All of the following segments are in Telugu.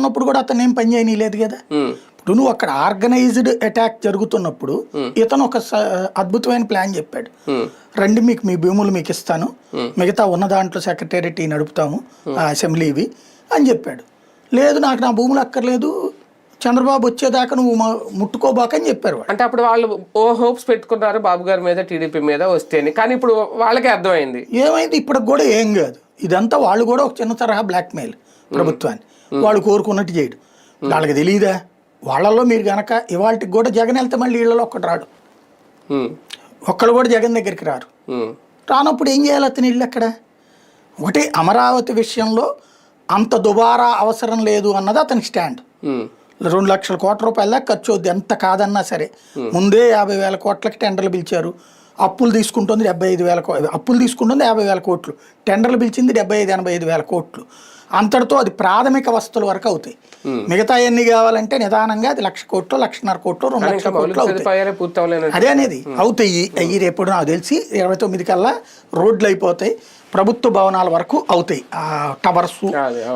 ఉన్నప్పుడు కూడా అతను ఏం పని చేయనీయలేదు కదా. ఇప్పుడు నువ్వు అక్కడ ఆర్గనైజ్డ్ అటాక్ జరుగుతున్నప్పుడు ఇతను ఒక అద్భుతమైన ప్లాన్ చెప్పాడు. రండి మీకు మీ భూములు మీకు ఇస్తాను, మిగతా ఉన్న దాంట్లో సెక్రటేరియట్ నడుపుతాము అసెంబ్లీవి అని చెప్పాడు. లేదు నాకు నా భూములు అక్కర్లేదు, చంద్రబాబు వచ్చేదాకా నువ్వు ముట్టుకోబాకని చెప్పారు. అంటే అప్పుడు వాళ్ళు హోప్స్ పెట్టుకున్నారు బాబు గారి మీద, టీడీపీ మీద వస్తేనే. కానీ ఇప్పుడు వాళ్ళకే అర్థమైంది ఏమైంది, ఇప్పటికి కూడా ఏం కాదు. ఇదంతా వాళ్ళు కూడా ఒక చిన్న తరహా బ్లాక్మెయిల్ ప్రభుత్వాన్ని, వాళ్ళు కోరుకున్నట్టు చేయడు. వాళ్ళకి తెలియదా? వాళ్ళల్లో మీరు గనక ఇవాళకి కూడా జగన్ వెళ్తే మళ్ళీ వీళ్ళలో ఒక్కటి రాడు, ఒక్కడు కూడా జగన్ దగ్గరికి రారు. రానప్పుడు ఏం చేయాలి అతను ఇల్లు అక్కడ? ఒకటి అమరావతి విషయంలో అంత దుబారా అవసరం లేదు అన్నది అతని స్టాండ్. 2 లక్షల కోట్ల రూపాయల దాకా ఖర్చు అవుద్ది ఎంత కాదన్నా సరే. ముందే 50,000 కోట్లకి టెండర్లు పిలిచారు, అప్పులు తీసుకుంటుంది 75,000 అప్పులు తీసుకుంటుంది 50,000 కోట్లు, టెండర్లు పిలిచింది 75,000-85,000 కోట్లు. అంతటితో అది ప్రాథమిక వసతుల వరకు అవుతాయి. మిగతా ఎన్ని కావాలంటే నిదానంగా అది 1,00,000 కోట్లు, 1,50,000 కోట్లు, 2 లక్షల కోట్లు అవుతాయి. అదే అనేది అవుతాయి. అయ్యి రేపు నాకు తెలిసి 29 కల్లా రోడ్లు అయిపోతాయి, ప్రభుత్వ భవనాల వరకు అవుతాయి. ఆ టవర్స్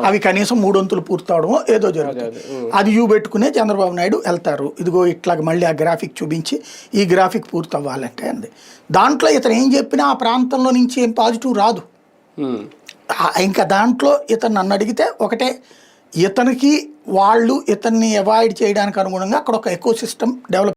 అవి కనీసం 3 వంతులు పూర్తవడమో ఏదో జరుగుతుంది. అది పెట్టుకునే చంద్రబాబు నాయుడు వెళ్తారు. ఇదిగో ఇట్లాగ మళ్ళీ ఆ గ్రాఫిక్ చూపించి ఈ గ్రాఫిక్ పూర్తి అవ్వాలంటే అంది. దాంట్లో ఇతను ఏం చెప్పినా ఆ ప్రాంతంలో నుంచి ఏం పాజిటివ్ రాదు. ఇంకా దాంట్లో ఇతను నన్ను అడిగితే ఒకటే, ఇతనికి వాళ్ళు ఇతన్ని అవాయిడ్ చేయడానికి అనుగుణంగా అక్కడ ఒక ఎకో సిస్టమ్ డెవలప్